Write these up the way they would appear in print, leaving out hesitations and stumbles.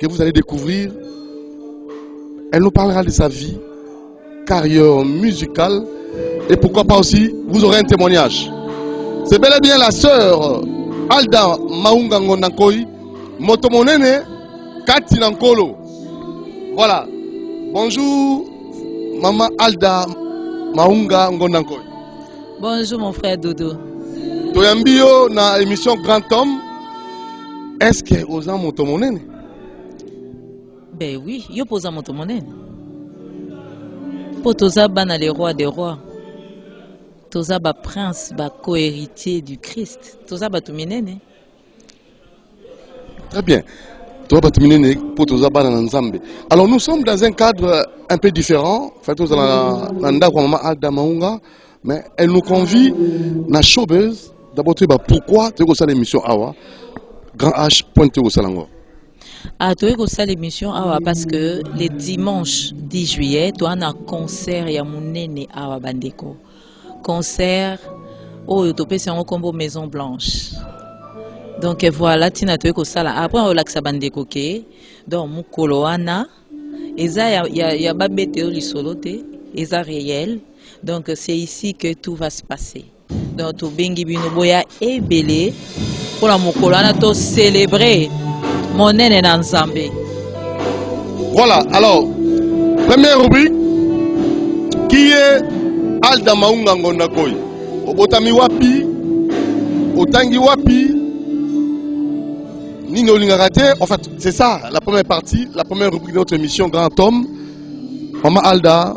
que vous allez découvrir. Elle nous parlera de sa vie, carrière musicale, et pourquoi pas aussi, vous aurez un témoignage. C'est bel et bien la sœur Alda Maunga Ngondankoi, Motomonene Kati Nankolo. Voilà. Bonjour, maman Alda Maunga Ngondankoi. Bonjour mon frère Dodo. Toyambio na émission Grand Homme. Est-ce que vous avez Motomonene? Ben oui, yo posa Motomonene. Po toza bana les rois des rois. Toza ba prince, ba co-héritier du Christ. Toza ba tuminene. Très bien. Alors nous sommes dans un cadre un peu différent. Mais elle nous convie na showbiz. D'abord, pourquoi tu as l'émission Awa Grand H pointe au Salango. Tu as l'émission Awa parce que le dimanche 10 juillet, tu as un concert ya munene Awa Bandeko. Concert au topé c'est un combo Maison Blanche. Donc voilà, tina to ko sala après on relaxa bandeko ke donc mukolo wana eza ya babete li solote eza réel. Donc c'est ici que tout va se passer. Donc to bengi bino boya ebele pour la mukolo wana to célébrer monene na Nzambe. Voilà, alors première rubrique qui est Alda Maunga Ngondankoi. Obotami wapi? Otangi wapi? Nino Lingarate, en fait, c'est ça, la première partie, la première rubrique de notre émission Grand Homme. Maman Alda,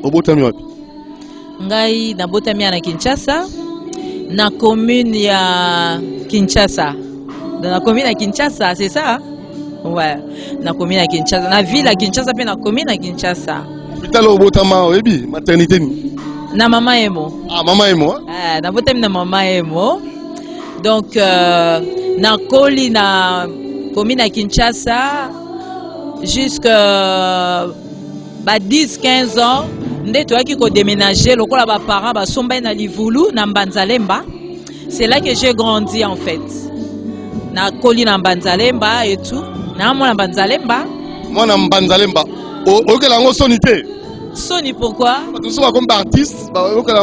Obotami wapi? Ngai na botami na Kinshasa, na commune ya Kinshasa. Dans la commune à Kinshasa, c'est ça? Ouais, na commune à Kinshasa, na ville à Kinshasa, puis na commune à Kinshasa. Hôpital Obotama, Ebi, maternité ni? Na Maman Emo. Ah, Maman Emo, hein? Na botami na Maman Emo. Donc, na Koli, na commune à Kinshasa, jusqu'à 10-15 ans, nous avons déménagé, les parents sont na Livulu, na Mbanzalemba. C'est là que j'ai grandi en fait. Na Koli na Mbanzalemba et tout. Na moi na Mbanzalemba. Moi na Mbanzalemba. Ok, la sonité. Soni pourquoi? Nous sommes comme artistes. Ok, la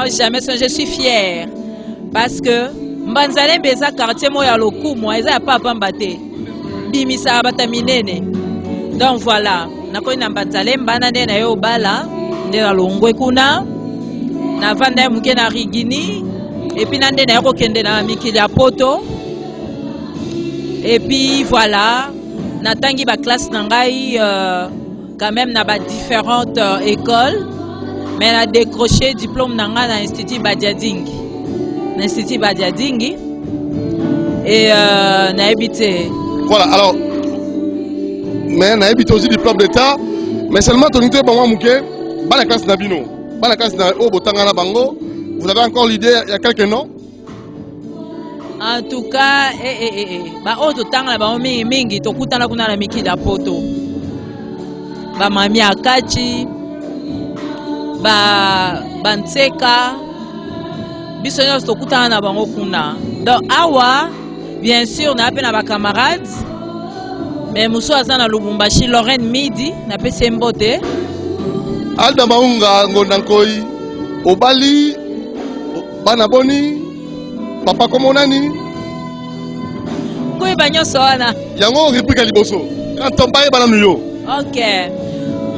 jamais. Je suis fière. Parce que Mbanzalemba est un quartier moya loku moi eza pas pambate. Bimisa bataminene. Donc voilà, na ko na Mbanzalemba na ndena yo bala, ndena longwe kuna. Na vanda muke na Rigini et puis na ndena ko kende na mikili ya poto. Et puis voilà, na tangi ba classe na ngai quand même na ba différentes écoles, mais na décroché diplôme na nga na Institut Badiading. L'Institut Badiadingi et n'a habité. Voilà, alors, mais n'a habité aussi diplôme d'État, mais seulement ton idée pour moi, Mouké, dans la classe Nabino, dans la classe Obotangana Bango, vous avez encore l'idée, il y a quelques noms? En tout cas, bah, Obotangana Bango, Mingi, Tokutana Kuna Miki da Poto, bah, Mami Akachi, bah, Banseka. Donc awa bien sûr na appelé na camarades mais muso azana Lubumbashi Lorraine Midi na pese mbote Alda Maunga Ngondankoi obali bana boni papa komonani koy banyo soana yango réplique liboso quand on parle bana nuyo. OK,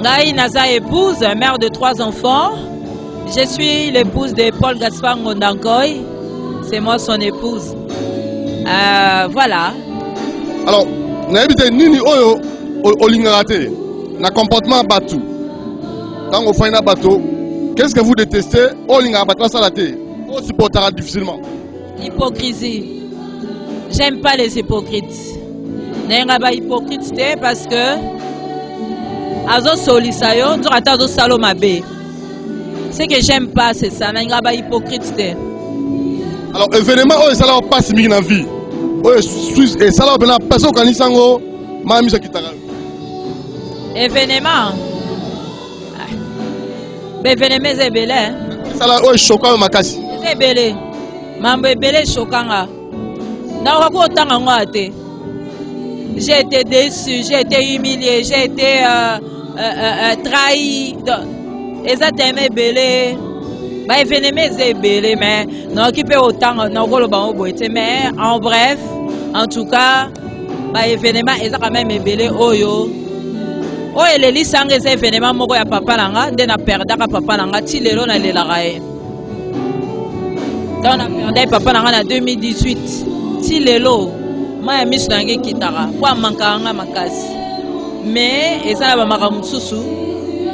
ngai naza épouse, mère de 3 enfants. Je suis l'épouse de Paul Gaspard Ngondankoi. C'est moi son épouse. Voilà. Alors, n'habitez nini oyo olingarate na comportement bateau. Quand on fait un bateau, qu'est-ce que vous détestez? Olingarate ça la terre. On supportera difficilement. L'hypocrisie. J'aime pas les hypocrites. N'enga ba hypocrite parce que azo solisayo, tu rata azo salomabe. Ce que j'aime pas, c'est ça. N'enga ba hypocrite. Alors, événement, ça là passe dans la vie. Et ça là, personne qui a nisango, ma mise qui t'a. Événement. Événement, c'est belé. Ça là, c'est choquant, ma casse. C'est belé. Mambo belé choquant. Na wako tanga ngate. j'ai été déçu, j'ai été humilié, j'ai été trahi. Et ça t'aimait belé. Bah, événement c'est belé, mais non qui peut autant non mais en bref, en tout cas, bah événement et ça quand même belé oyo. Oh les lisang ces événements moko ya papa nanga, nde na perda ka papa nanga ti lelo na lela rae. Donc na perda papa nanga en 2018. Ti lelo ma misu nange kitara kwa mankanga makasi. Mais et ça ba maka mususu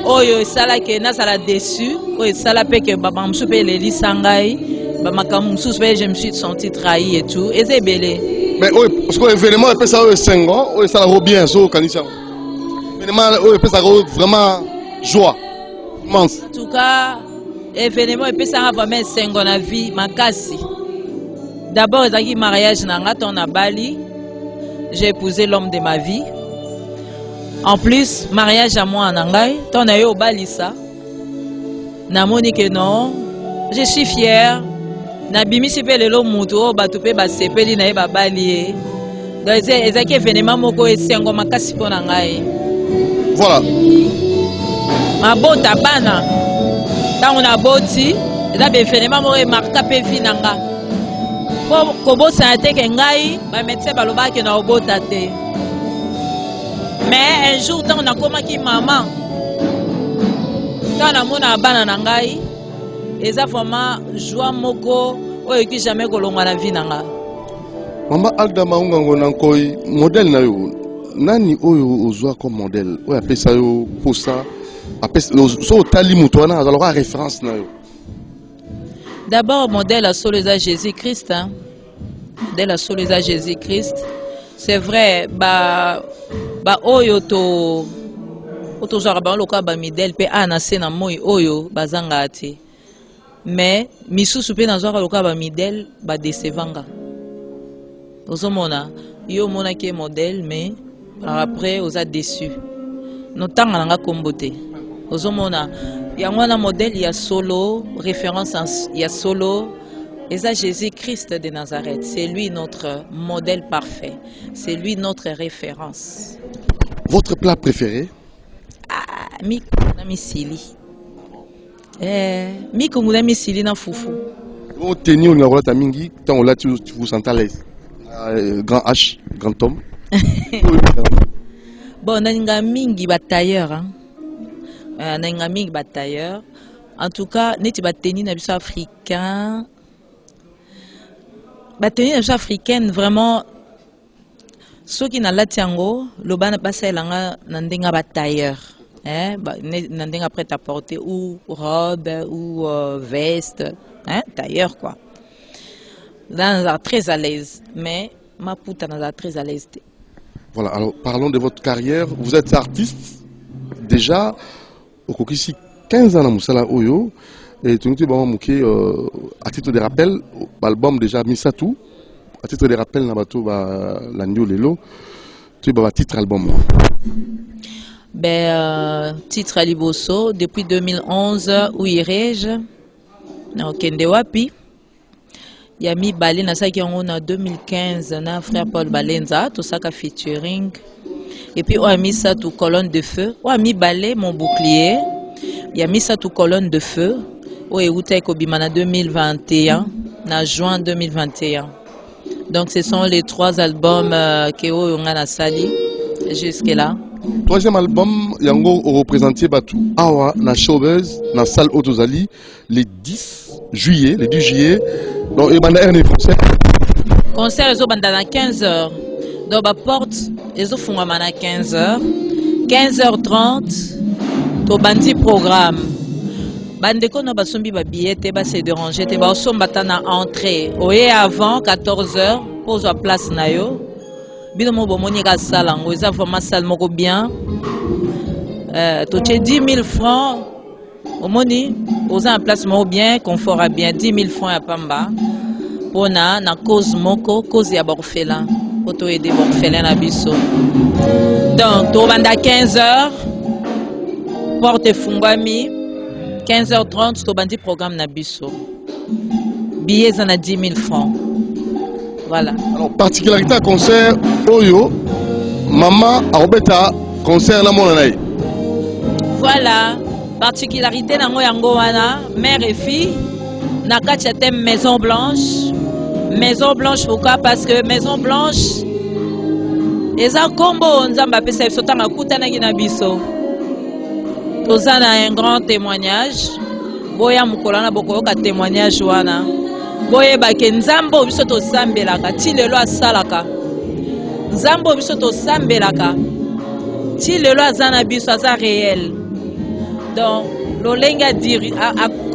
oyo sala ke na sala déçu, oyo sala pe ke baba mususu pe les lisangai, ba maka mususu pe je me suis senti trahi et tout, et c'est belé. Mais parce que l'événement peut ça 5 ans, ça la bien so kanisa. L'événement peut ça vraiment joie immense. En tout cas, l'événement peut ça vraiment 5 ans na vie makasi. D'abord ezaki mariage nanga ton na Bali. J'ai épousé l'homme de ma vie. En plus, mariage à moi en Angaï, ton a eu au Balissa. Na moni que non, je suis fière. Na bimi sipe lelo muto batupe ba sepeli na ba Bali. Donc ezaki événement moko esengo makasi po na ngai. Voilà. Ma bota bana. Tant on a boti, eza be événement moko marka pe vi nanga. Po kobo sa te ke ngai, ba médecin baloba ke na obota te. Mais un jour, quand on a commencé maman, quand on a mon bana nangai, et ça vraiment joie moko, ou qui jamais kolonga na vie nanga. Mama Alda Maungango nankoi modèle na yo. Nani oyo ozwa comme modèle? Ou appelle ça yo pour ça. Appelle so tali mutwana alors référence na yo. D'abord modèle à Soleza Jésus-Christ hein. Modèle à Soleza Jésus-Christ. C'est vrai ba oyo to genre ba loka ba midèle pe anase na moi oyo bazanga ati. Mais misusu pe na zo loka ba midèle ba décevanga. Ozomona yo mona ki modèle mais après oza déçu. Notanga nga kombote. Ozomona yango na modèle ya solo référence ya solo. Et ça, Jésus-Christ de Nazareth, c'est lui notre modèle parfait. C'est lui notre référence. Votre plat préféré? Ah, misili. Mi sili na fufu. Vous tenez au niveau de mingi, tant on l'a tu vous sentez à l'aise. Grand H, grand homme. Bon, nanga mingi batailleur. Nanga mingi batailleur. En tout cas, neti bateni na biso africain. La tenue africaine vraiment ceux qui n'ont pas tiango le ban passe langa nandenga batailleur nandenga prêt à porter ou robe ou veste tailleur quoi là très à l'aise mais ma puta n'a très à l'aise. Voilà, alors parlons de votre carrière. Vous êtes artiste déjà au Kokisi 15 ans à Moussala Oyo. Et tu nous à titre de rappel, l'album déjà Misatou, à titre de rappel, la New Lelo, tu as un titre album. Titre Aliboso, depuis 2011, où irai-je? Au Kendewapi. Il y a mis Balé, en 2015, na frère Paul Balenza, tout ça qu'a featuring. Et puis on a mis ça tout colonne de feu. On a mis Balé, mon bouclier. Il y a mis ça tout colonne de feu. Oui, en 2021, en juin 2021. Donc ce sont les 3 albums que on a sali jusque-là. Troisième album, Yango représenté Batou. Awa, na showbiz, na salle Otozali, le 10 juillet. Donc il y a un concert. Concert, ils ont à 15h. Donc la porte, ils ont à 15h. 15h30, au bandi programme. Bandeko na basombi ba billet te ba se déranger te ba osomba na entrée oye avant 14h pose à place na yo bino mo bomoni ka sala ngo eza vraiment salle moko bien to che 10 000 francs omoni oza en place moko bien confort à bien 10 000 francs ya pamba pona na cause moko cause ya orphelin poto aider orphelin na biso donc to banda 15h porte fungwami 15h30, tu bandi programme Nabiso. Billets en a 10 000 francs. Voilà. Alors, particularité à concert, Oyo, maman Arobeta concert la monnaie. Voilà, particularité nango yango wana, mère et fille, nakati ya thème Maison Blanche. Maison Blanche pourquoi? Parce que Maison Blanche eza kombo nzamba pesa biso tanga kutanaki na biso. Toza na un grand témoignage. Boya mukolana bokoyoka témoignage wana. Boyeba ke nzambo biso tosambelaka ti lelo asalaka. Nzambo biso tosambelaka ti lelo aza na biso aza réel. Donc lolenge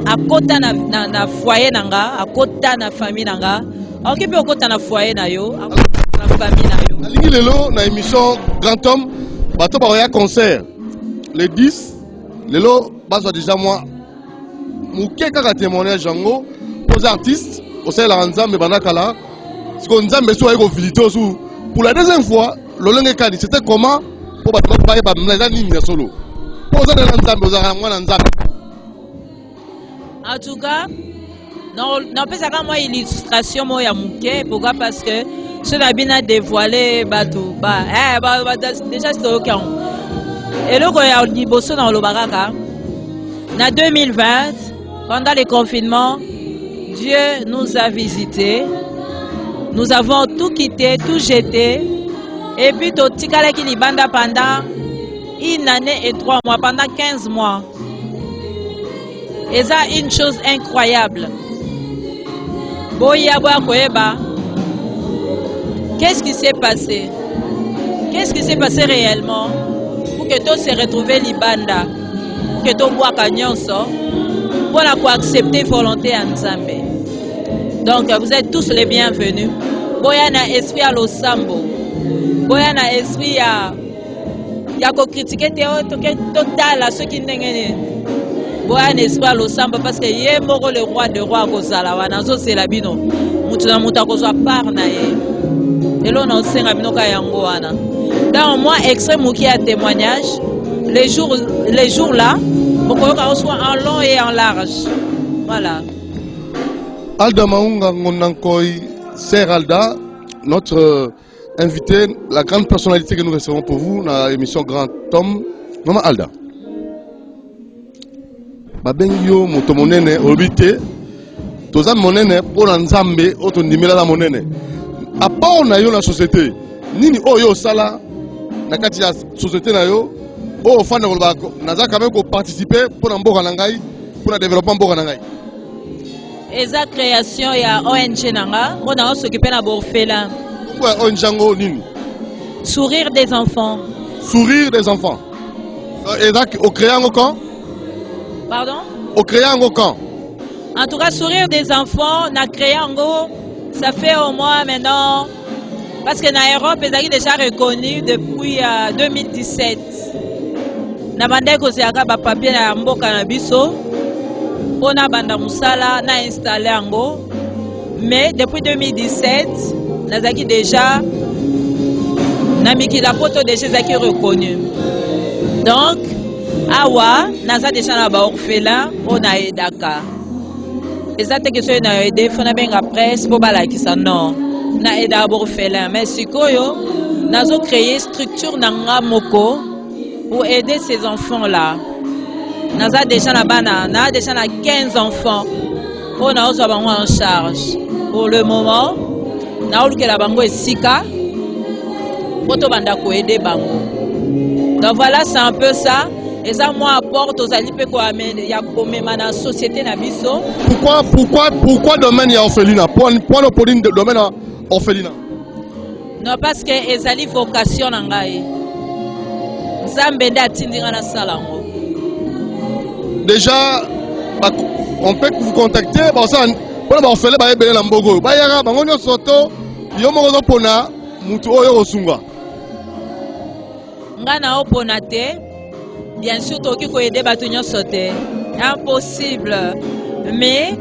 akota na foyer nanga, akota na famille nanga. Oki pe okota na foyer na yo, akota na famille na yo. Alingi lelo na émission Grand Homme, bato ba ya concert. Le 10 lelo bazwa déjà moi muke kaka témoignage yango aux artistes au sein la nzambe banakala. Siko nzambe so ayeko visiter sous pour la deuxième fois lolenge kadi c'était comment pour bato ba ba mlaza nini na solo. Poza na nzambe ozaka mwana nzambe. En tout cas, non peut ça moi illustration moi ya muke pourquoi parce que ce n'a bien dévoilé bato ba déjà c'est OK. Et le goya liboso na lobaraka na 2020 pendant les confinements Dieu nous a visités. Nous avons tout quitté, tout jeté et puis totikala ki libanda pendant une année et 3 mois, pendant 15 mois. Et ça, une chose incroyable. Boya boya koeba. Qu'est-ce qui s'est passé? Qu'est-ce qui s'est passé réellement pour que tu se retrouves libanda, pour que tu bois kanyonso, pour accepter volonté en Nzambe. Donc vous êtes tous les bienvenus. Boya na esprit à l'osambo. Boya na esprit à ya ko critiquer total à ceux qui n'engene. Boya na esprit à l'osambo parce que yé moko le roi de roi kozala wana zo c'est la bino. Mutu na mutu akozwa part na ye. Et là on senga bino ka yango wana. Dans moi extrait muki à témoignage les jours là, bokoyoka soit en long et en large. Voilà. Alda Maunga Ngonankoy, Sœur Alda, notre invité, la grande personnalité que nous recevons pour vous dans l'émission Grand Homme, Maman Alda. Babengyo motomonene obité, toza monene pour nzambe otondimela la monene. À part na yo la société, nini oyo sala na kati ya société na yo, o fana kolba naza quand même ko participer pour mboka na ngai, pour le développement mboka na ngai. Eza création ya ONG nanga, on a s'occuper na borfela. Ouais, ONG nini? Sourire des enfants. Sourire des enfants. Et là, au créant au camp? Pardon? Au créant au camp. En tout cas, sourire des enfants, na créant ça fait au moins maintenant, parce que na Europe, ils ont déjà reconnu depuis 2017. Na bande ko siaka ba papier na mboka na biso. On a banda musala na installé ango. Mais depuis 2017, nazaki déjà na mikila poto déjà zaki reconnu. Donc awa naza déjà na ba orphelin on a edaka. Ezate que soy na aidé fona benga presse pour balakisa non. Na eda orphelin mais sikoyo nazo créer structure nanga moko pour aider ces enfants là. Naza déjà na bana, na déjà na 15 enfants. On a aussi en charge. Pour le moment, na oluke la bango esika. Poto banda ko aider bango. Donc voilà, c'est un peu ça. Et ça moi apporte aux alliés ko amène ya komema na société na biso. Pourquoi domaine ya orphelinat? Pour le domaine orphelinat. Non parce que ezali vocation na ngai. Nzambe nda tindira na salango. Déjà, on peut vous contacter. Bon, ça, on va faire les bails lambogo. Bayara, bangonyo soto, yomogo pona, mutu oyo osunga. Ngana opona te, bien sûr, toki ko aider batunyo sote. Impossible. Mais,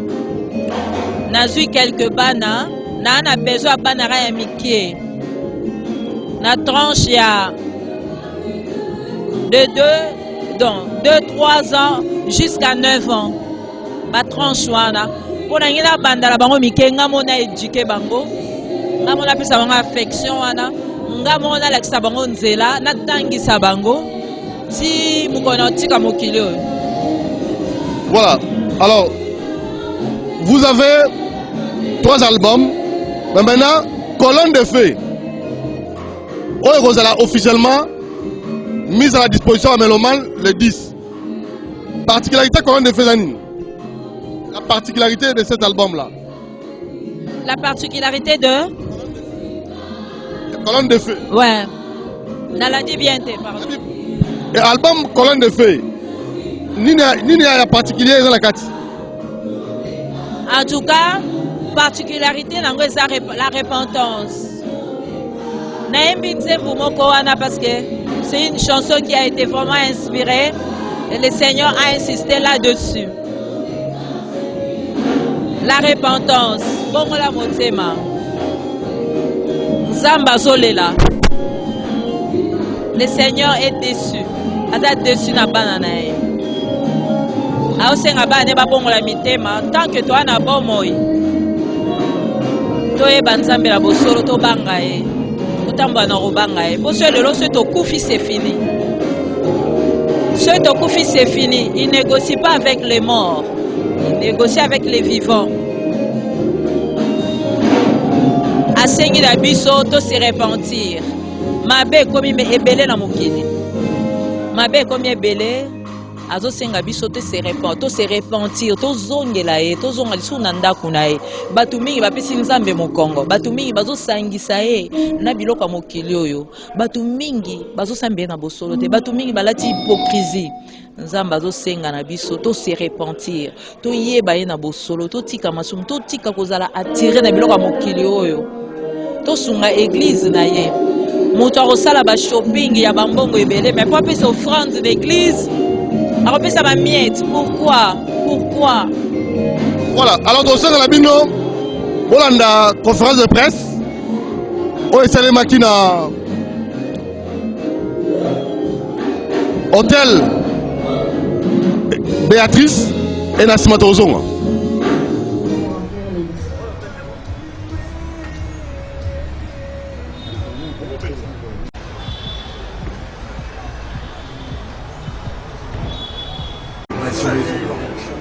nazu quelques bana, na besoin banara ya mikie. Na tranche ya de 2-3 ans jusqu'à 9 ans. Ma tranche wana. Pour la bango mikenga mona éduquer bango. Na mona pesa bango affection wana. nga mona lakisa bango nzela natangisa bango si mukona tika mokili oyo. Voilà. Alors, vous avez 3 albums, mais maintenant, Colonne de Feu. Vous allez officiellement mise à la disposition à Méloman le 10. Particularité Colonne de Feu, la particularité de cet album-là. La particularité de Colonne de Feu. Ouais. On l'a dit bien, pardon. Et album Colonne de Feu. Ni a particulier dans la carte. En tout cas, particularité dans la repentance. Parce que c'est une chanson qui a été vraiment inspirée et le Seigneur a insisté là-dessus. La repentance. Bon, la motema. Zamba Zolela. Le Seigneur est déçu. Ada déçu na banana. Aosenga ba ne ba bongo la mitema tant que toi na bomoy. Toye banzambe la bosolo to banga e. Tamba na robanga e. Parce que le lorsque to kufi c'est fini. Ce to kufi c'est fini. Il négocie pas avec les morts. Il négocie avec les vivants. Asengi la biso to se repentir. Mabe komi me ebele na mokili. Mabe komi ebele. Azo senga biso te se repentir, to zongela e, to zonga lisu na ndaku na e. Batu mingi bapesi nzambe mokongo, batu mingi bazo sangisa e na biloko mokili oyo. Batu mingi bazo sambe na bosolo te, batu mingi balati hypocrisie. Nzamba bazo senga na biso to se repentir, to yeba e na bosolo, to tika masumu, to tika kozala attirer na biloko mokili oyo. To sunga église na ye. Moto akosala ba shopping ya bambongo ebele, mais pas pesa offrande d'église. Alors, ça va miette. Pourquoi? Voilà. Alors, dans ce labino, on a une conférence de presse. On est allé à hôtel Béatrice et Nassima Tozonga.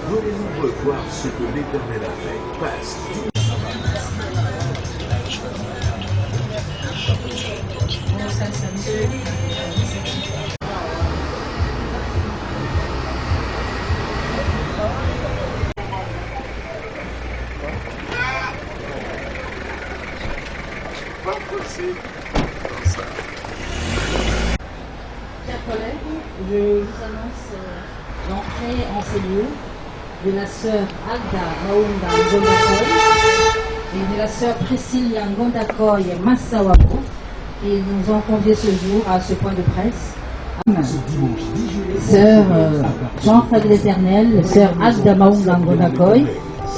Voulez-vous revoir ce que l'Éternel a fait? Passe. Chers collègues, je vous annonce l'entrée en ces lieux de la sœur Agda Maunga Ngondakoy et de la sœur Priscilla Ngondakoy Massawabo qui nous ont conviés ce jour à ce point de presse. Sœur Jean-Claude l'Éternel, sœur Agda Maunga Ngondakoy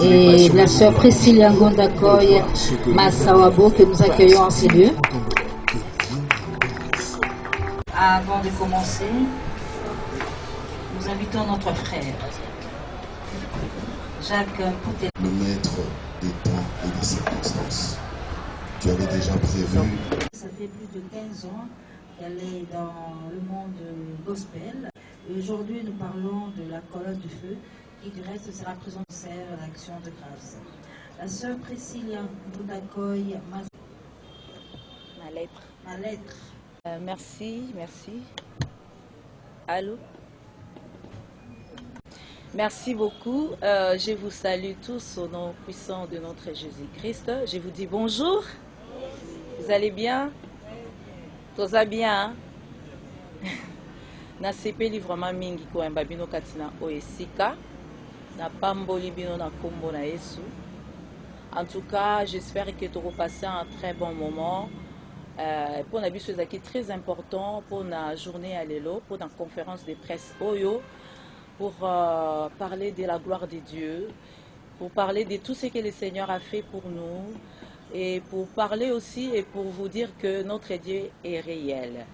et la sœur Priscilla Ngondakoy Massawabo que nous accueillons en ces lieux. Avant de commencer, nous invitons notre frère, Jacques Poutet. Le maître des temps et des circonstances. Tu avais déjà prévu. Ça fait plus de 15 ans qu'elle est dans le monde gospel. Et aujourd'hui, nous parlons de la colonne de feu qui, du reste, sera présente à l'action de grâce. La sœur Priscilla Ngondakoy, Ma lettre. ma lettre. Merci. Allô? Merci beaucoup. Je vous salue tous au nom puissant de notre Jésus-Christ. Je vous dis bonjour. Vous allez bien? Tout va bien? Na sepeli vraiment mingi ko mbabino katina oesika. Na pamboli bino na kombo na Yesu. En tout cas, j'espère que tu vas passer un très bon moment. Pour la chose qui est très important pour la journée à l'élo, pour la conférence de presse Oyo, pour parler de la gloire de Dieu, pour parler de tout ce que le Seigneur a fait pour nous et pour parler aussi et pour vous dire que notre Dieu est réel.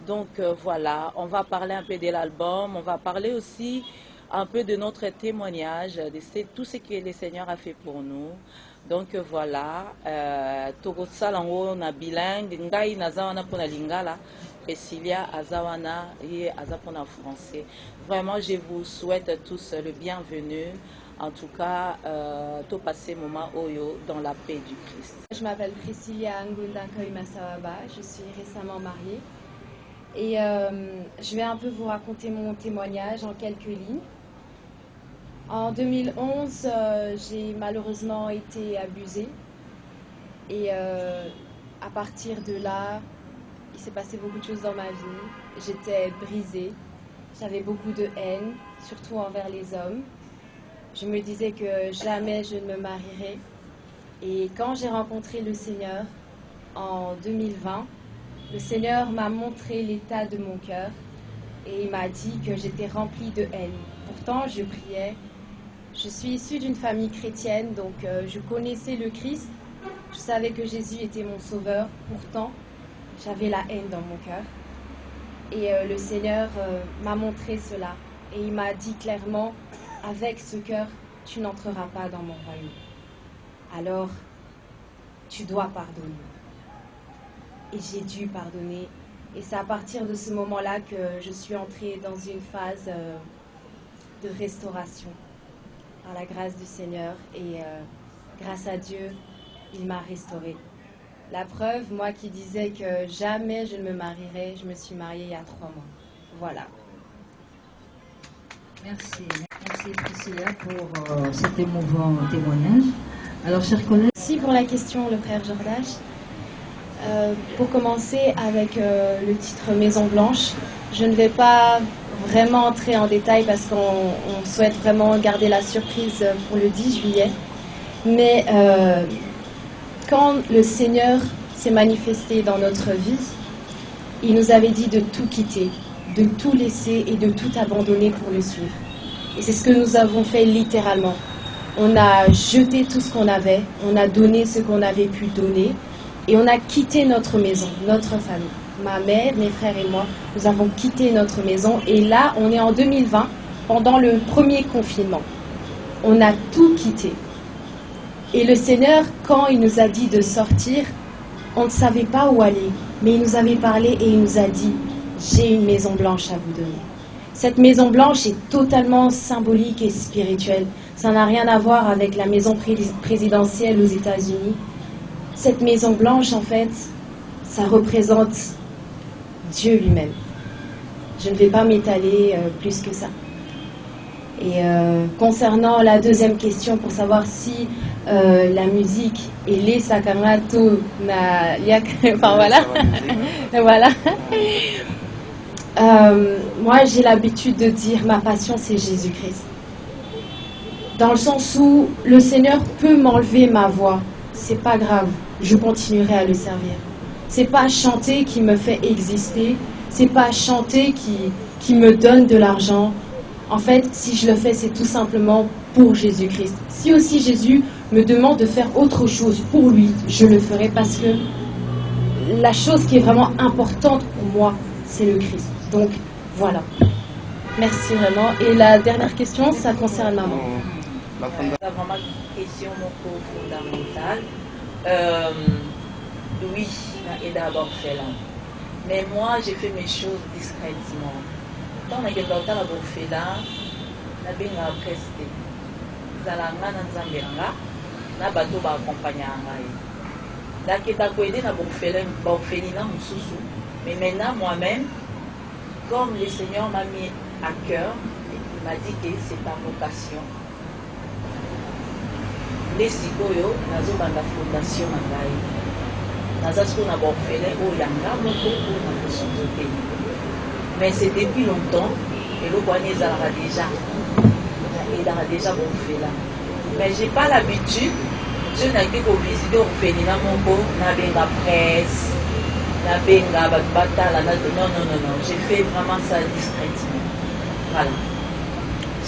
Donc voilà, on va parler un peu de l'album, on va parler aussi un peu de notre témoignage, de tout ce que le Seigneur a fait pour nous. Donc voilà, tokosala ngo na bilingue, ngai naza wana pona lingala, Priscilla azawana et azapona français. Vraiment, je vous souhaite tous le bienvenu. En tout cas, tout passer moment oyo dans la paix du Christ. Je m'appelle Priscilla Ngundankoy Masawaba, je suis récemment mariée et je vais un peu vous raconter mon témoignage en quelques lignes. En 2011, j'ai malheureusement été abusée et à partir de là, il s'est passé beaucoup de choses dans ma vie. J'étais brisée, j'avais beaucoup de haine, surtout envers les hommes. Je me disais que jamais je ne me marierais. Et quand j'ai rencontré le Seigneur en 2020, le Seigneur m'a montré l'état de mon cœur et il m'a dit que j'étais remplie de haine. Pourtant, je priais. Je suis issue d'une famille chrétienne, donc je connaissais le Christ. Je savais que Jésus était mon sauveur. Pourtant, j'avais la haine dans mon cœur. Et le Seigneur m'a montré cela. Et il m'a dit clairement, avec ce cœur, tu n'entreras pas dans mon royaume. Alors, tu dois pardonner. Et j'ai dû pardonner. Et c'est à partir de ce moment-là que je suis entrée dans une phase de restauration par la grâce du Seigneur. Et grâce à Dieu, il m'a restaurée. La preuve, moi qui disais que jamais je ne me marierais, je me suis mariée il y a 3 mois. Voilà. Merci. Merci Priscilla pour cet émouvant témoignage. Alors, chers collègues. Merci pour la question, le frère Jordache. Pour commencer avec le titre Maison Blanche, je ne vais pas vraiment entrer en détail parce qu'on souhaite vraiment garder la surprise pour le 10 juillet. Mais quand le Seigneur s'est manifesté dans notre vie, il nous avait dit de tout quitter, de tout laisser et de tout abandonner pour le suivre. Et c'est ce que nous avons fait littéralement. On a jeté tout ce qu'on avait, on a donné ce qu'on avait pu donner et on a quitté notre maison, notre famille. Ma mère, mes frères et moi, nous avons quitté notre maison et là, on est en 2020, pendant le premier confinement. On a tout quitté. Et le Seigneur, quand il nous a dit de sortir, on ne savait pas où aller. Mais il nous avait parlé et il nous a dit, j'ai une maison blanche à vous donner. Cette maison blanche est totalement symbolique et spirituelle. Ça n'a rien à voir avec la maison présidentielle aux États-Unis. Cette maison blanche, en fait, ça représente Dieu lui-même. Je ne vais pas m'étaler plus que ça. Et concernant la deuxième question, pour savoir si la musique et les sakamato na enfin voilà voilà. Moi j'ai l'habitude de dire ma passion c'est Jésus-Christ, dans le sens où le Seigneur peut m'enlever ma voix, c'est pas grave, je continuerai à le servir. C'est pas chanter qui me fait exister, c'est pas chanter qui me donne de l'argent. En fait, si je le fais, c'est tout simplement pour Jésus-Christ. Si aussi Jésus me demande de faire autre chose pour lui, je le ferai parce que la chose qui est vraiment importante pour moi, c'est le Christ. Donc, voilà. Merci vraiment. Et la dernière question, ça concerne maman. C'est vraiment une question fondamentale. Oui, et d'abord fait là. Mais moi, j'ai fait mes choses discrètement. Quand on a quelque temps à faire là, on a bien apprécié. Zalanga na nzambelanga, na bateau va accompagner ngai. Daketa ko aider na bofeli na mususu. Mais maintenant moi-même, comme le Seigneur m'a mis à cœur, il m'a dit que c'est ta vocation. Les sikoyo nazo banda fondation na ngai. Nazasko na bofeli o yanga moko o na kosote. Mais c'est depuis longtemps et le poignet a déjà. Il a déjà fait là. Mais j'ai pas l'habitude. Je n'ai que pour visiter au féminin mon beau, na benga presse, na benga batala, non. J'ai fait vraiment ça discrètement. Voilà.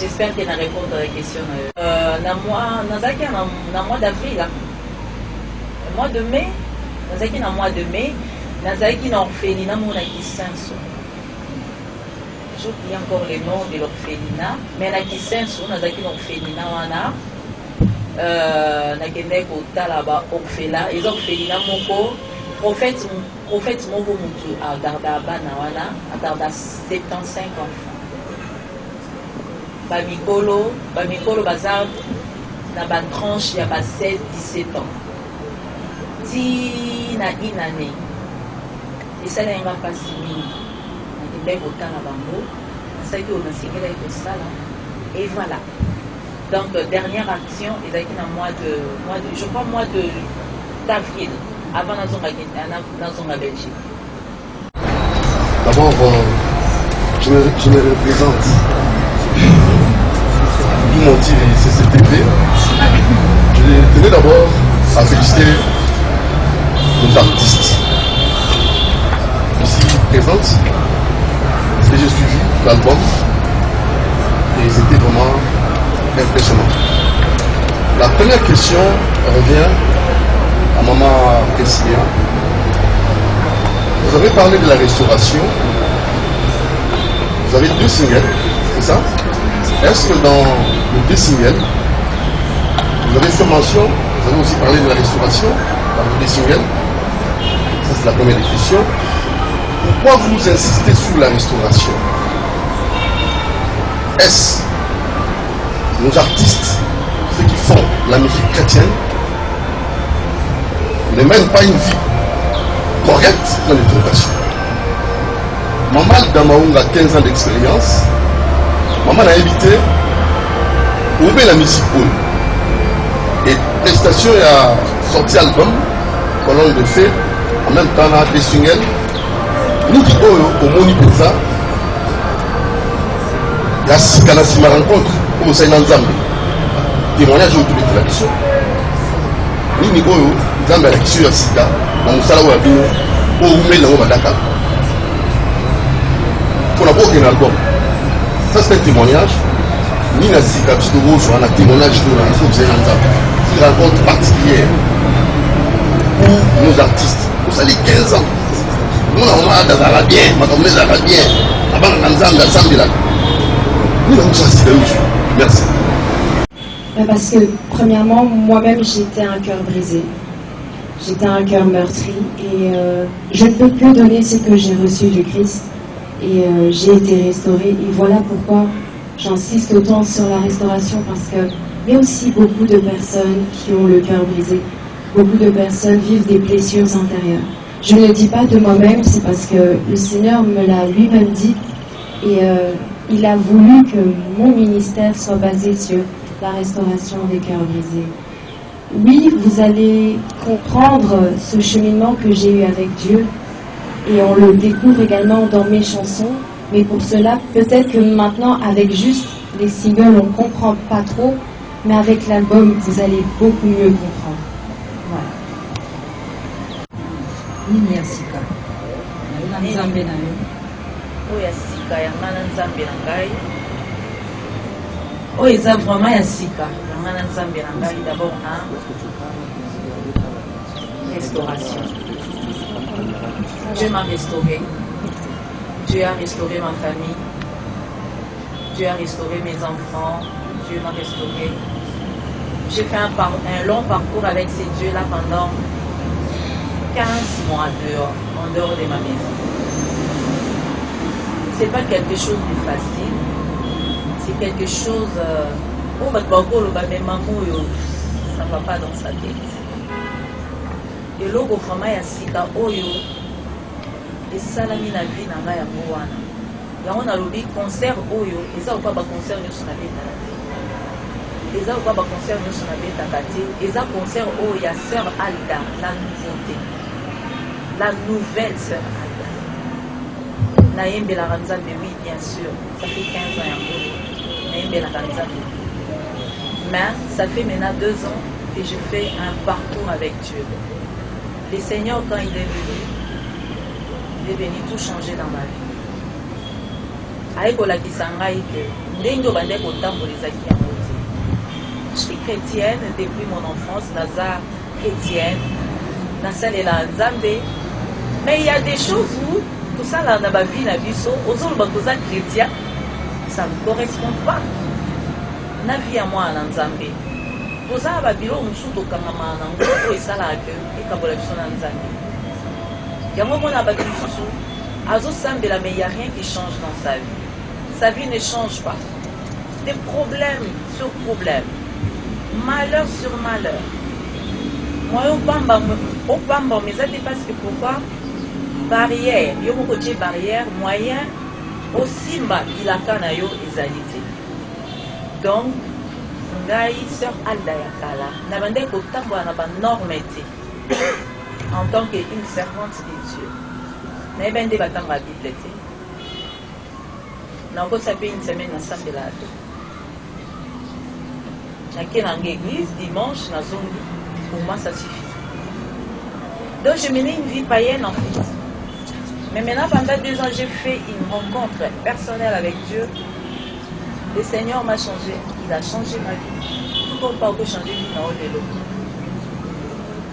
J'espère qu'elle a répondu à la question. Na mois d'avril là. Le mois de mai, nazaki na mois de mai, nazaki na orphelinat mon akisenso. J'oublie encore les noms de l'orphelinat, mais la Kisenso, on a dit l'orphelinat, nakende kotala ba orphelin eza orphelinat moko prophète moko mutu agarda bana wana agarda 75 enfants bamikolo baza na batranche ya ba 16-17 ans ti na inane esala yanga mpasi mingi nakendaki kotala bango nasalaki oyo nasengelaki kosala et voilà. Donc, dernière action, ils ont été dans je crois, mois d'avril, avant la zone à Belgique. D'abord, je me représente. D'où mon tir CCTV. Je tenais d'abord à féliciter nos artistes ici présentes. Parce que j'ai suivi l'album et c'était vraiment impressionnant. La première question revient à maman Priscilla. Vous avez parlé de la restauration. Vous avez 2 singles, c'est ça? Est-ce que dans les 2 singles, vous avez fait mention, vous avez aussi parlé de la restauration dans les 2 singles? Ça c'est la première question. Pourquoi vous insistez sur la restauration? Est-ce nos artistes, ceux qui font la musique chrétienne, ne mènent pas une vie correcte dans l'éducation? Maman Damaounga a 15 ans d'expérience. Maman a invité ouvrir la musique et prestation a sorti album colonne de fait en même temps on a des singles. Nous qui au Moni Pesa, il y a 6 canaux qui me rencontrent. Au Sénat Nzambe, témoignage autour de la question. Nous, Nicoyo, Nzambe a la question de Sika, dans le salon à Bino, au Oumé, dans le Madaka. Pour la bourre d'un album. Ça, c'est un témoignage. Ni na Sika, tu te vois sur un témoignage de la Sénat Nzambe. Une rencontre particulière pour nos artistes. Vous allez 15 ans. Nous, on a des Arabiens, on a des Arabiens. Avant, on a des Arabiens. Nous, on a des Arabiens. Merci. Parce que, premièrement, moi-même, j'étais un cœur brisé. J'étais un cœur meurtri. Et je ne peux que donner ce que j'ai reçu du Christ. Et j'ai été restaurée. Et voilà pourquoi j'insiste autant sur la restauration. Parce qu'il y a aussi beaucoup de personnes qui ont le cœur brisé. Beaucoup de personnes vivent des blessures intérieures. Je ne le dis pas de moi-même, c'est parce que le Seigneur me l'a lui-même dit. Et il a voulu que mon ministère soit basé sur la restauration des cœurs brisés. Oui, vous allez comprendre ce cheminement que j'ai eu avec Dieu et on le découvre également dans mes chansons. Mais pour cela, peut-être que maintenant, avec juste les singles, on ne comprend pas trop, mais avec l'album, vous allez beaucoup mieux comprendre. Voilà. Nini ya sika na Nzambe na yo oyo ya sika ya nga na Nzambe na ngai oyo eza vraiment ya sika ya nga na Nzambe na ngai d'abord na restauration. Dieu m'a restauré. Dieu a restauré ma famille. Dieu a restauré mes enfants. Dieu m'a restauré. J'ai fait un long parcours avec ces dieux-là pendant 15 mois dehors, en dehors de ma maison. C'est pas quelque chose de facile. C'est quelque chose... ça ne va pas dans sa tête. Et l'eau vraiment ya sika oyo et salami na vie na nga ya moana. Yango na lobi concert oyo eza ou pas ba concert nyonso na beta. Eza ou pas ba concert nyonso na beta kati. Eza concert oyo ya Sœur Alda, la nouveauté. La nouvelle Sœur Alda. Naïmbe la Nzambe, oui bien sûr. Ça fait 15 ans yango. Naïmbe la Nzambe. Mais ça fait maintenant 2 ans que je fais un parcours avec Dieu. Le Seigneur, quand il est venu tout changer dans ma vie. Je suis chrétienne depuis mon enfance, Nazar chrétienne, Nasalela Nzambe. Mais il y a des choses où tout ça dans ma vie, ça ne correspond pas. Na vie à moi en Nzambe. Toza ba bilo musu to kangama na ngo esala ke ekabola biso na nzambe. Yango mona ba musu azo sambela mais il y a rien qui change dans sa vie. Sa vie ne change pas. Des problèmes sur problèmes. Malheur sur malheur. Moi au pamba mais ça dépasse que pourquoi barrière, yo moko tie barrière moyen aussi mba ilaka na yo ezalité. Donc ngai sœur Alda Yakala na bande ko tambola na ba normalité en tant qu'une servante de Dieu. Na bande batanga Bible te. Na ko sape une semaine na sambelado. Na kena l'église dimanche na zongi pour moi ça suffit. Donc je menais une vie païenne en fait. Mais maintenant pendant 2 ans j'ai fait une rencontre personnelle avec Dieu. Le Seigneur m'a changé, il a changé ma vie. Tout comme pas que changer vie dans le lot.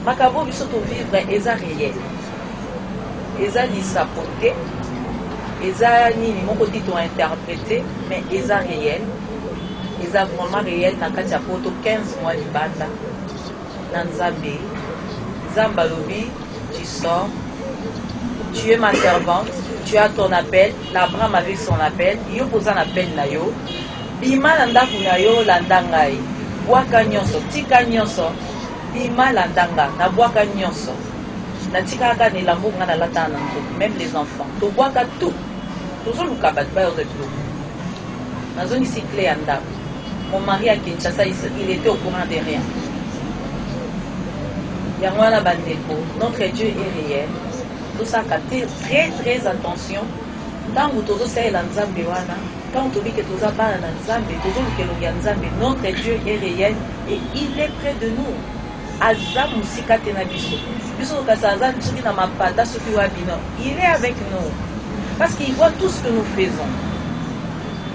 Makabo biso to vivre eza réel. Eza di sapoté. Eza nini moko ti to interpréter mais eza réel. Eza vraiment réel na kati ya poto 15 mois libanda. Na Nzambe. Nzamba lobi, tu sors. Tu es ma servante, tu as ton appel, l'Abraham avec son appel, yo posa un appel na yo. Bima landa kuna yo landangai. Boaka nyonso, tika nyonso. Bima landanga, na boaka nyonso. Na tika ka ne lambo nga na lata na nto, même les enfants. To boaka tout. Tozo luka bat ba yo replo. Na zone ici clé anda. Mon mari à Kinshasa, il était au courant de rien. Yangwana bandeko, notre Dieu est réel. Tout ça, très très attention. Tant que tu as la Nzambe wana, tant que tu as la Nzambe, notre Dieu est réel et il est près de nous. Azam musika tenabiso. Biso kasaza nsuki na mapata soki wabino. Il est avec nous. Parce qu'il voit tout ce que nous faisons.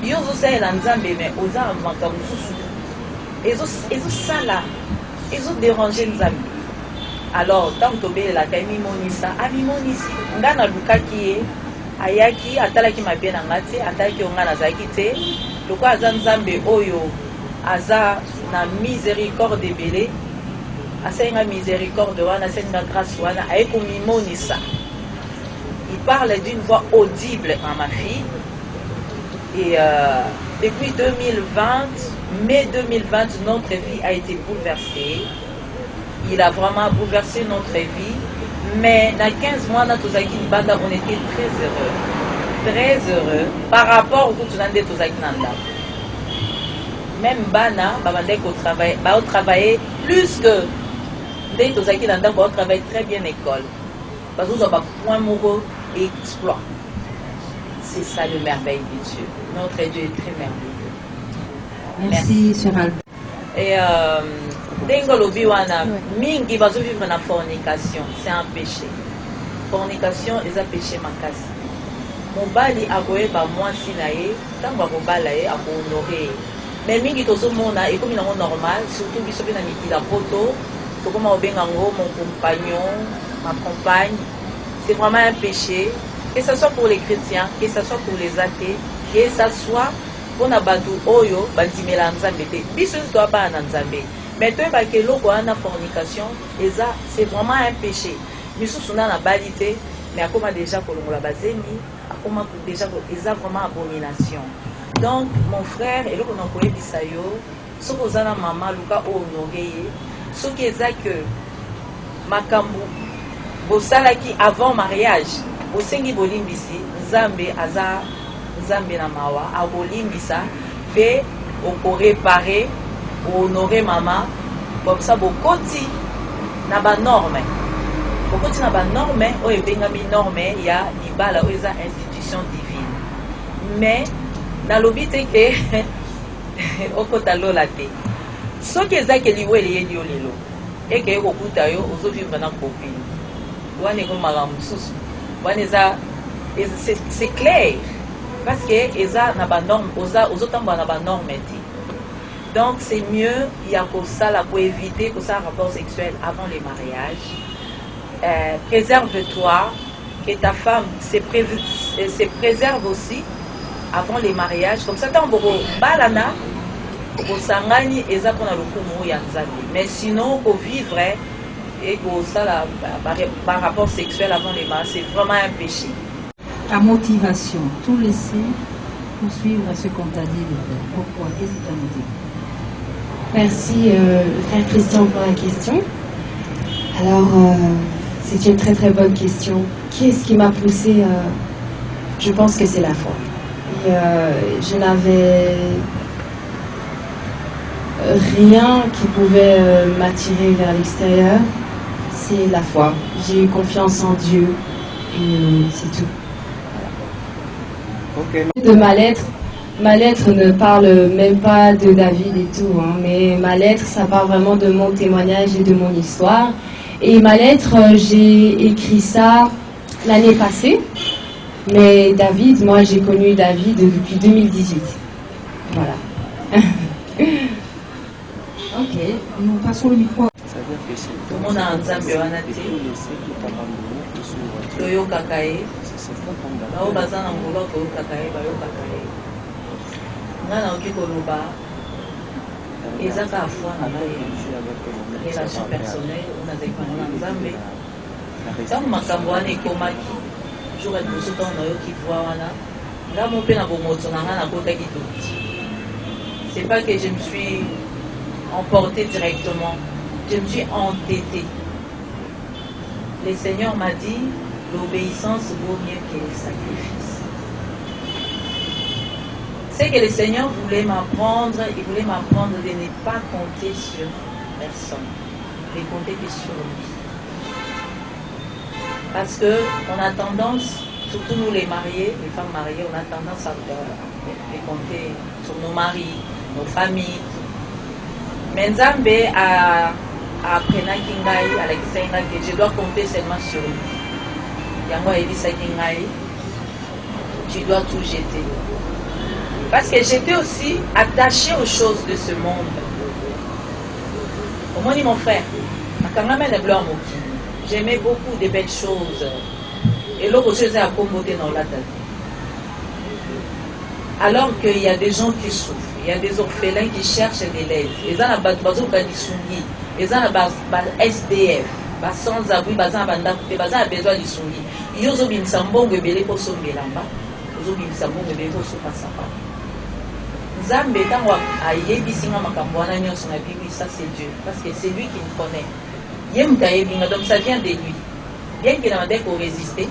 Yozo sa la Nzambe mais oza amaka mususu. Ezo sala. Ezo déranger Nzambe. Alors, tant que tu la kaimi monisa, monisi, ngana lukaki ayaki, atalaki ma bien angati, ataki ongana zaki te, loko aza Nzambe oyo, aza na miséricorde belé, asenga miséricorde wana, asenga grâce wana, ayeko mimonisa. Il parle d'une voix audible à ma fille. Et depuis 2020, mai 2020, notre vie a été bouleversée. Il a vraiment bouleversé notre vie. Mais dans 15 mois, on était très heureux. Très heureux par rapport au Koutounande Tozaki Nanda. Même Bana, on travaille plus que des Tozaki Nanda, on travaille très bien à l'école. Parce que nous avons point moureux et exploit. C'est ça le merveille de Dieu. Notre Dieu est très merveilleux. Merci, Sœur Alba. Et Dengolobi wana mingi bazo vivre na fornication, c'est un péché. Fornication est un péché makasi. Mobali akoyeba mwasi na ye, tango akobala ye akohonorer. Mais mingi tozomona ekomi nango normal, surtout biso pe na mikila poto, tokoma obenga ngo mon compagnon, ma compagne. C'est vraiment un péché, que ce soit pour les chrétiens, que ce soit pour les athées, que ce soit pour na batu oyo bandimela Nzambe te. Biso to ba na Nzambe. Mais toi, la fornication, c'est vraiment un péché. Nous sommes dans la balité, mais comme déjà pour la bazemi, comme déjà c'est vraiment abomination. Donc mon frère et le qu'on employé bisayo, ce que la maman Luka honoré, ce qui est que makambu, bosala qui avant mariage, bosengi bolimbisi, Nzambe aza Nzambe na mawa, abolimbisa, fait au réparer. Honorer maman comme ça bokoti na ba norme bokoti na ba norme o ebengami norme ya libala o eza institution divine mais na lobite ke okota lola te soki ezaki liwele ye dio lelo eke kokuta yo ozo vivre na copine wana ko makambo susu wana eza c'est clair parce que eza na ba norme ozo tamba na ba norme te. Donc c'est mieux, il y a pour ça, pour éviter que ça un rapport sexuel avant les mariages. Préserve-toi, que ta femme se préserve aussi avant les mariages. Comme ça, tant que balana, kosangani eza mpona lokumu ya nzambe, mais sinon kovivre et kosala par rapport sexuel avant les mariages, c'est vraiment un péché. Ta motivation, tout laisser pour suivre ce qu'on t'a dit de faire. Pourquoi? Qu'est-ce qui t'a motivé? Merci frère Christian pour la question. Alors, c'est une très très bonne question. Qu'est-ce qui m'a poussé? Je pense que c'est la foi. Et, je n'avais rien qui pouvait m'attirer vers l'extérieur. C'est la foi. J'ai eu confiance en Dieu et c'est tout. Voilà. Okay. De ma lettre ne parle même pas de David et tout, hein, mais ma lettre, ça parle vraiment de mon témoignage et de mon histoire. Et ma lettre, j'ai écrit ça l'année passée, mais David, moi j'ai connu David depuis 2018. Voilà. Ok, nous passons le micro. Tout le monde a un nzambe wana te toyokaka ye bao baza na ngolo toyokaka ye bayokaka ye nga naoki koloba eza kaka foi na ngai relation personnelle oyo nazali kango na nzambe ntango makambo wana ekomaki jour ya liboso ntango nayoki voi wana nga mo mpe na bomoto na nga nakotaki toti. C'est pas que je me suis emportée directement, je me suis entêtée. Le Seigneur m'a dit, l'obéissance vaut mieux que le sacrifice. C'est que le Seigneur voulait m'apprendre, il voulait m'apprendre de ne pas compter sur personne, de compter que sur lui. Parce qu'on a tendance, surtout nous les mariés, les femmes mariées, on a tendance à compter sur nos maris, nos familles. Mais Nzambe a appris que je dois compter seulement sur lui. Yango ebisaki ngai, tu dois tout jeter. Parce que j'étais aussi attachée aux choses de ce monde. Au moins, mon frère, j'aimais beaucoup de belles choses. Et l'autre chose est à commoder dans la tête. Alors qu'il y a des gens qui souffrent, il y a des orphelins qui cherchent de l'aide. Ils ont ils ont SDF, sans abri, ils ont besoin de sungi. Ils ont besoin de sambongo et belé pour son belamba. Ils ont besoin de sambongo et belé pour son passapa. Nzambe tango ayebisinga makambo wana nyonso na Bible, ça c'est Dieu, parce que c'est lui qui me connaît. Donc ça vient de lui. Bien qu'il ait qu'on résister,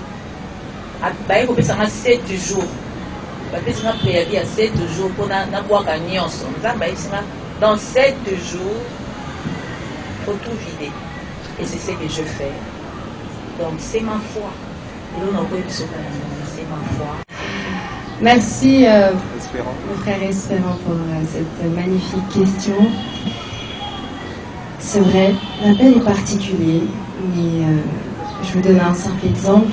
il faut 7 jours. Il faut préavis à 7 jours pour n'avoir qu'un nyonso. Dans 7 jours, il faut tout vider. Et c'est ce que je fais. Donc c'est ma foi. C'est ma foi. Merci, mon frère Espérant, pour cette magnifique question. C'est vrai, l'appel est particulier, mais je vous donne un simple exemple.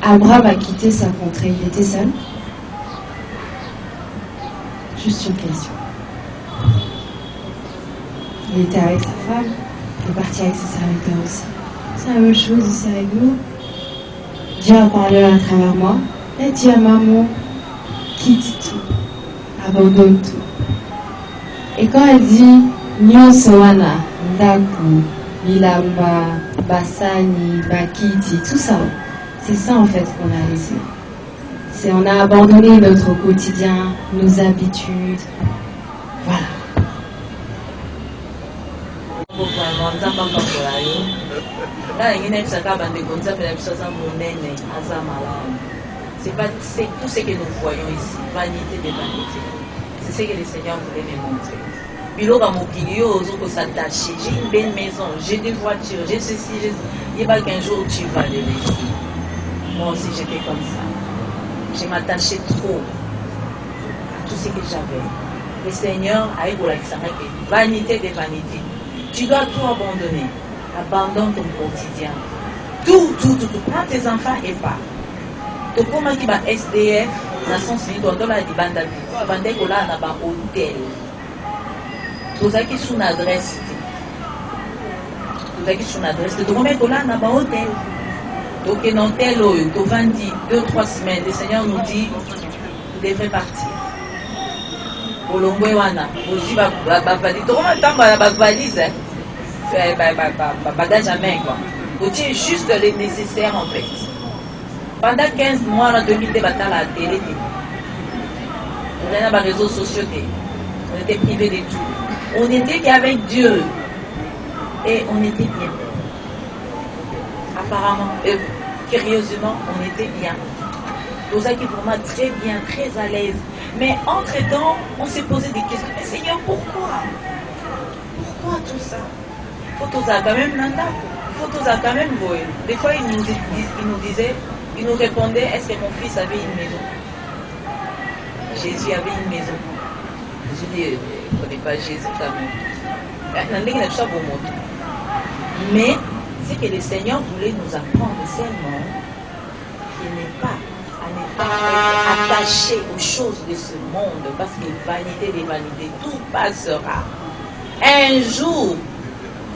Abraham a quitté sa contrée, il était seul. Juste une question. Il était avec sa femme, il est parti avec ses serviteurs aussi. C'est la même chose ici avec nous. Dieu a parlé à travers moi. Et dit à maman, quitte tout, abandonne tout. Et quand elle dit, Nyosoana, Ndaku, Milamba, Bassani, Bakiti, tout ça, c'est ça en fait qu'on a laissé. On a abandonné notre quotidien, nos habitudes. Voilà. C'est tout ce que nous voyons ici, vanité de vanité. C'est ce que le Seigneur voulait me montrer. J'ai une belle maison, j'ai des voitures, j'ai ceci, j'ai... Il n'y a pas qu'un jour tu vas le réussir. Moi aussi j'étais comme ça. Je m'attachais trop à tout ce que j'avais. Le Seigneur a eu la vanité de vanité. Tu dois tout abandonner. Abandonne ton quotidien. Tout. Prends tes enfants et pars. Tu comment qui va SDF, dans son site, on doit dire banda vie. Banda ko là na ba hôtel. Tu as qui son adresse. Tu as qui son adresse. Tu comment ko là na ba hôtel. Donc en hôtel tu vendis 2-3 semaines. Le Seigneur nous dit, vous devrez partir. bolongwe wana bozwi bavalise tokoma tambola bavalise bagage à main quoi. Otie juste le nécessaire en fait. Pendant 15 mois on a donné des batailles à la télé. On est dans les réseaux sociaux, on était privés de tout. On était qu'avec Dieu et on était bien. Apparemment, curieusement, on était bien. Pour ça qui vraiment très bien, très à l'aise. Mais entre-temps, on s'est posé des questions. Mais Seigneur, pourquoi? Pourquoi tout ça? Il faut tout ça quand même, Nanda. Il faut tout ça quand même, boy. Des fois, il nous répondait, est-ce que mon fils avait une maison? Jésus avait une maison. Je dis, ne connais pas Jésus quand même. Mais c'est que le Seigneur voulait nous apprendre seulement qu'il n'est pas à ne pas être attaché aux choses de ce monde, parce que vanité des vanités, tout passera. Un jour,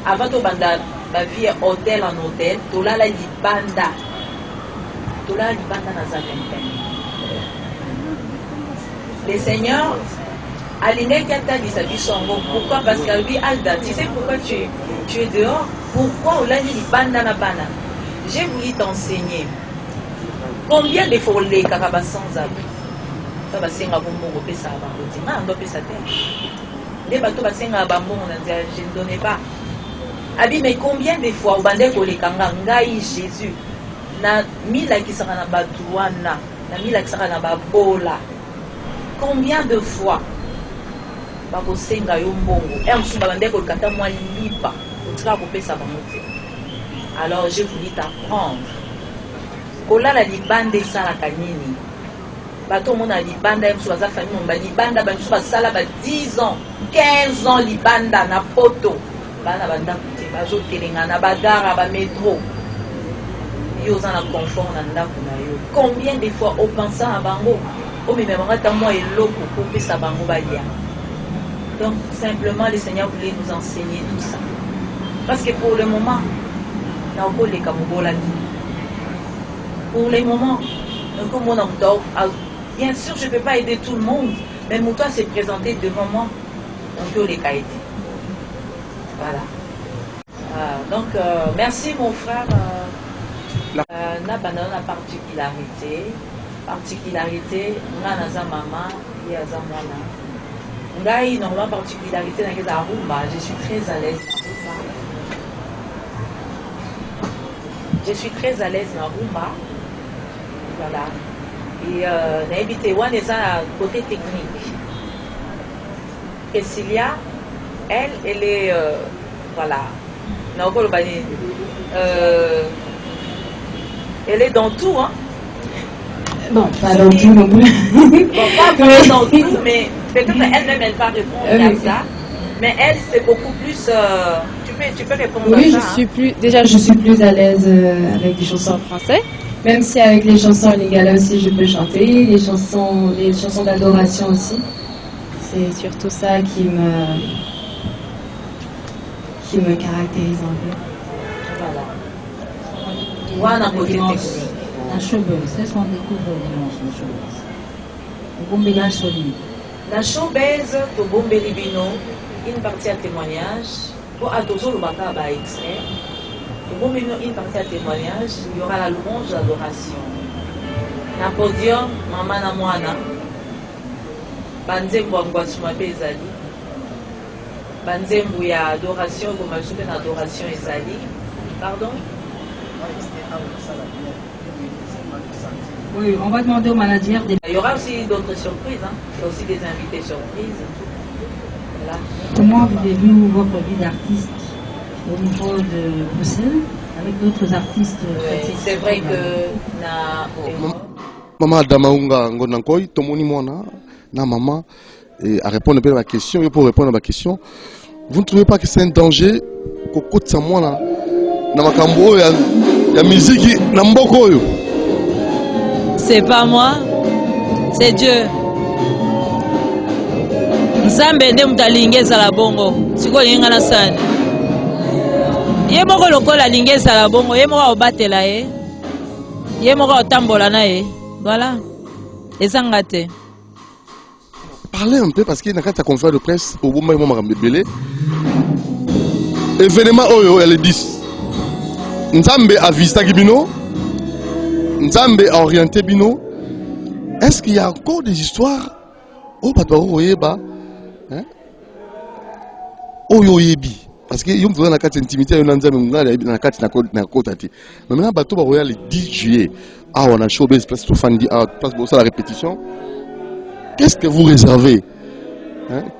avant de ma vie hôtel en hôtel, tu l'as la libanda. Tu l'as la libanda dans un vingtaine. Le Seigneur, Aline Kiatali Bisongo, pourquoi? Parce que lui, Alda, tu sais pourquoi tu es dehors? Pourquoi on l'a dit banda na bana? J'ai voulu t'enseigner. Combien de fois les carabas sans abri? Ça va s'engager à bon mot, ça va dire, non, on doit payer sa tête. Les bateaux va s'engager à bon mot, je ne donnais pas. Abi, mais combien de fois au bandé ko les kangangai Jésus na mila qui sera na batouana, na mila qui sera na babola. Combien de fois bako senga yo mbongo et on souba bandé ko kata moi lipa, on sera ko payer sa banque. Alors je voulais t'apprendre. Kola la libande sala kanini. Bato mona libanda em souba za famille mon ba libanda ba souba sala ba 10 ans, 15 ans libanda na poto. Bana banda kuti bazo telenga na badara ba métro. Yo za na confort na ndako na yo. Combien de fois au pensant à bango, au même moment ta moi et loko pour payer sa bango ba ya. Donc simplement le Seigneur voulait nous enseigner tout ça. Parce que pour le moment, na okole kamubola dit. Pour les moments, comme on entend, bien sûr, je ne peux pas aider tout le monde, mais Moutoua s'est présenté devant moi, on peut les aider. Voilà. Donc, merci mon frère. N'a pas de particularité, on a sa maman, il y a sa maman. On a une particularité dans la rumba, je suis très à l'aise dans la rumba. Je suis très à l'aise dans la rumba. Voilà. Et n'habitez pas à côté technique. Et Célia, elle est voilà. Elle est dans tout, hein. Bon, pas dans tout non plus. Bon, pas dans tout, mais peut-être elle-même elle va répondre à ça. Mais elle, c'est beaucoup plus. Tu peux répondre à ça. Oui, je suis plus à l'aise avec les chansons en français. Même si avec les chansons lingala aussi je peux chanter, les chansons d'adoration aussi. C'est surtout ça qui me caractérise un peu. Voilà. La showbiz, c'est ce qu'on découvre dimanche, la showbiz. Le bombelage solide. La showbiz, pour Bombeli Bino, une partie à témoignage, pour Atozo Lubaka ba extrait. Pour Bombeli une partie à témoignage, il y aura la louange d'adoration. Na podium, maman na moana. Banzembo angwasuma bezali. Banzembo ya adoration, comme je suis adoration ezali. Pardon? Oui, on va demander au manager. Il y aura aussi d'autres surprises, hein. Il y a aussi des invités surprises. Voilà. Comment vivez-vous votre vie d'artiste au niveau de Bruxelles avec d'autres artistes? Oui, c'est vrai que Maman Damaunga Ngonankoi, Tomoni Mona, na maman, et à répondre à ma question, et pour répondre à ma question, vous ne trouvez pas que c'est un danger qu'au côté de sa moana, na makambo ya musique, na mboko yo? C'est pas moi, c'est Dieu. Nzambe nde mutalinga ezala bongo sikoyo linga na sani ye moko lokola linga ezala bongo ye moko obatela ye moko otambola na ye voilà ezanga te. parlez un peu parce qu'il y a une conférence de presse au moment où Belé. Événement Oyo, elle est 10. Nzambe a visité Bino. Nzambe a orienté Bino. Est-ce qu'il y a encore des histoires au Patoro Oyeba? Oyo Yebi. Parce que yom dans la carte intimité on nzambe ngala na carte na kotati. Mais maintenant bateau ba royal le 10 juillet. Ah on a showbiz place to fandi à place pour ça la répétition. Qu'est-ce que vous réservez?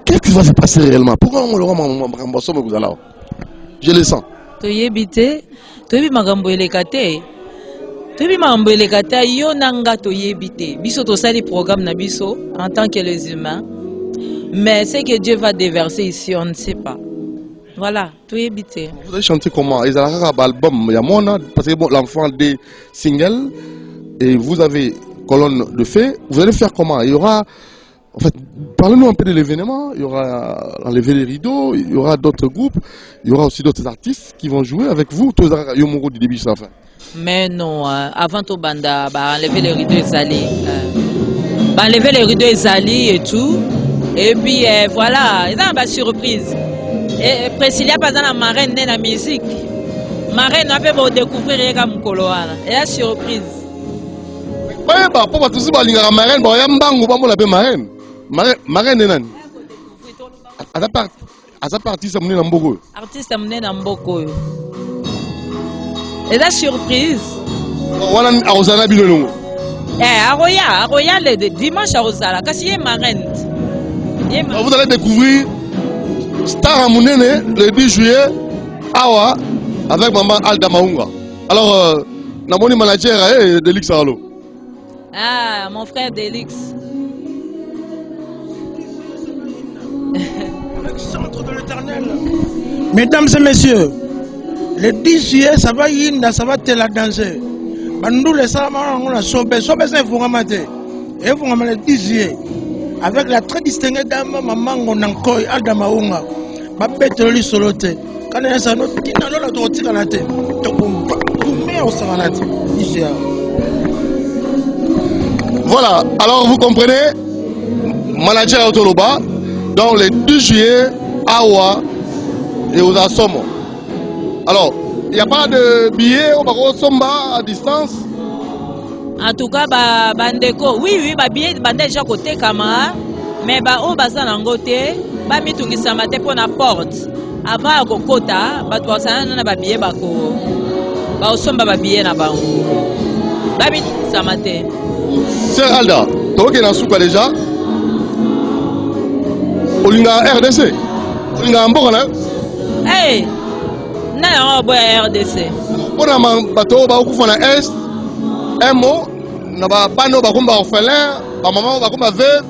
Qu'est-ce qui va se passer réellement? Pourquoi on le rend vous allez? Je le sens. Toyebite, toyebi magambo elekate. Toyebi magambo elekate yo nanga toyebite. Biso to sali programme na biso en tant que les humains. Mais ce que Dieu va déverser ici, on ne sait pas. Voilà, tout est bité. Vous allez chanter comment? Ils ont un album, il y a mon parce que bon, l'enfant des singles et vous avez colonne de fées. Vous allez faire comment? Il y aura, en fait, parlez-nous un peu de l'événement. Il y aura enlever les rideaux, il y aura d'autres groupes, il y aura aussi d'autres artistes qui vont jouer avec vous. Tous les Yomoro du début jusqu'à la fin. Mais non, avant tout banda, enlever les rideaux et Zali, enlever les rideaux et Zali et tout. Et puis voilà, il y a une surprise. Et Priscilla pas dans la marraine de la musique. Marraine n'a pas découvrir comme Koloana. Et la surprise. Oui, bah pour tout ça, il y a marraine, bon, il y a un bango, bon, la marraine. Marraine est nan. À sa partie, ça mène en Mboko. Artiste mène en Mboko. Et la surprise. Voilà, à Rosana Bilolo. Aroya, le dimanche à Rosala, parce qu'il y a marraine. Vous allez découvrir Star Amounene le 10 juillet, Awa, avec maman Alda Maunga. Alors, mon manager est Delix Arlo. Ah, mon frère Delix. Avec Centre de l'Éternel. Mesdames et messieurs, le 10 juillet, ça va yinda, ça va te la danser. Bandou les salamans, on a sobé, c'est Fouramate. Et Fouramate le 10 juillet. Avec la très distinguée dame Maman Nankoy Alda Maunga, Babetoli Solote, quand elle s'en a la tortille à la tête, voilà, alors vous comprenez, manager Autoloba, dans les 2 juillet, Awa et aux Assomo. Alors, il n'y a pas de billets au Somba à distance? En tout cas, bandeko, oui, billet déjà côté Kama, mais au bazar en côté, mitungi samate pour la porte. Avant à Kokota, batouasana na billet bako, somba billet na bango. Mitungi samate. Sir Alda, toi qui es dans souka déjà, Olinga RDC, Olinga Mbokana. Hey, na RDC. On a bateau ba Est. Un mot, bano bakumba orphelin, maman bakumba veuve,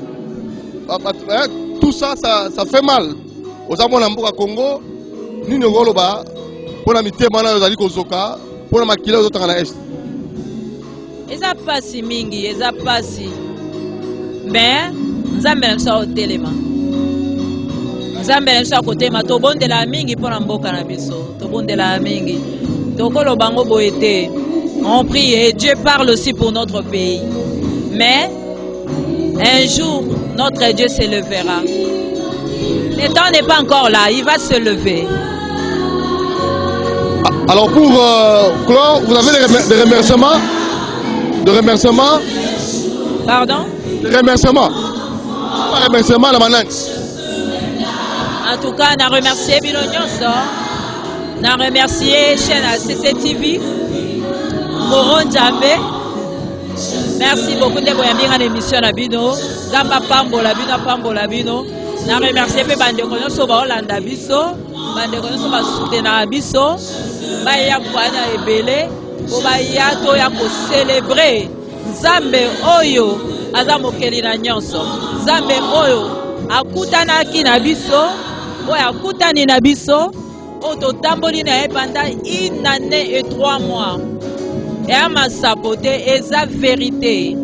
tout ça, ça fait mal. Aux amours d'Amboka Congo, ni ne roloba, pour la mité mana aux aliko zoka, pour la maquiller aux autres à l'Est. Ils a pas si mingi, ils a pas si. Mais, nous avons ça au téléma. Nous avons ça au côté, mais tout bon de la mingi pour l'Amboka Nabiso, tout bon de la mingi. Tout le bango boété. On prie et Dieu parle aussi pour notre pays. Mais un jour, notre Dieu se levera. Le temps n'est pas encore là, il va se lever. Alors pour clore, vous avez des remerciements? De remerciements? Pardon? Des remerciements. Pas remerciements la manane. En tout cas, on a remercié Bilonyoso. On a remercié chaîne CCTV. Moron Djambe. Merci beaucoup de vous l'émission à Bino. Zamba Pambo la Bino, Pambo la Bino. Na remercier pe bande kono so ba Olanda biso, bande kono so ba soutenir biso. Ba ya kwana ebele, o ba ya to ya ko célébrer. Nzambe oyo azamokeli na nyonso. Nzambe oyo akutana ki na biso, oyo akutani na biso, o to tamboli na pendant 1 année et 3 mois. Et à ma sapoté et sa vérité.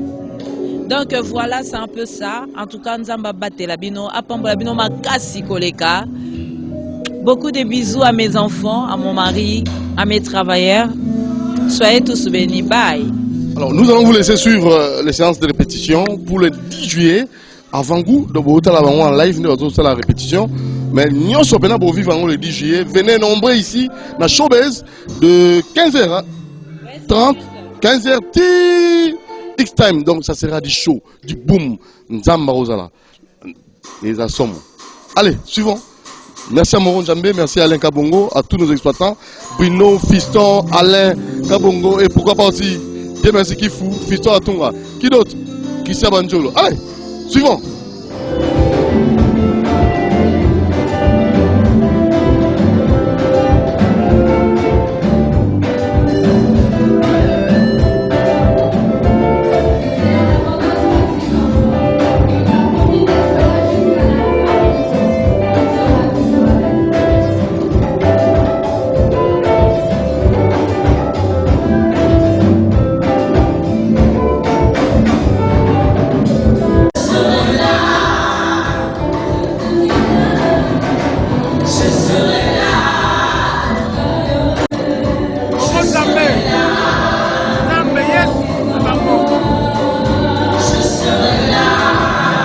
Donc voilà, c'est un peu ça. En tout cas, nous avons battu la bino, apambo la bino makasi koleka. Beaucoup de bisous à mes enfants, à mon mari, à mes travailleurs. Soyez tous bénis. Bye. Alors nous allons vous laisser suivre les séances de répétition pour le 10 juillet. avant-goût de Bogota là en live, nous avons la répétition. Mais nous sommes pour vivre le 10 juillet. Venez nombreux ici, dans Showbiz, de 15h, 30, 15h, X-Time. Donc ça sera du show, du boom. Nzamba Rosala. Les assommes. Allez, suivant. Merci à Moron Djambé, merci à Alain Kabongo, à tous nos exploitants. Bruno, Fiston, Alain Kabongo et pourquoi pas aussi Dieu merci Kifou, Fiston Atunga. Qui d'autre? Christian Banjolo. Allez, suivant.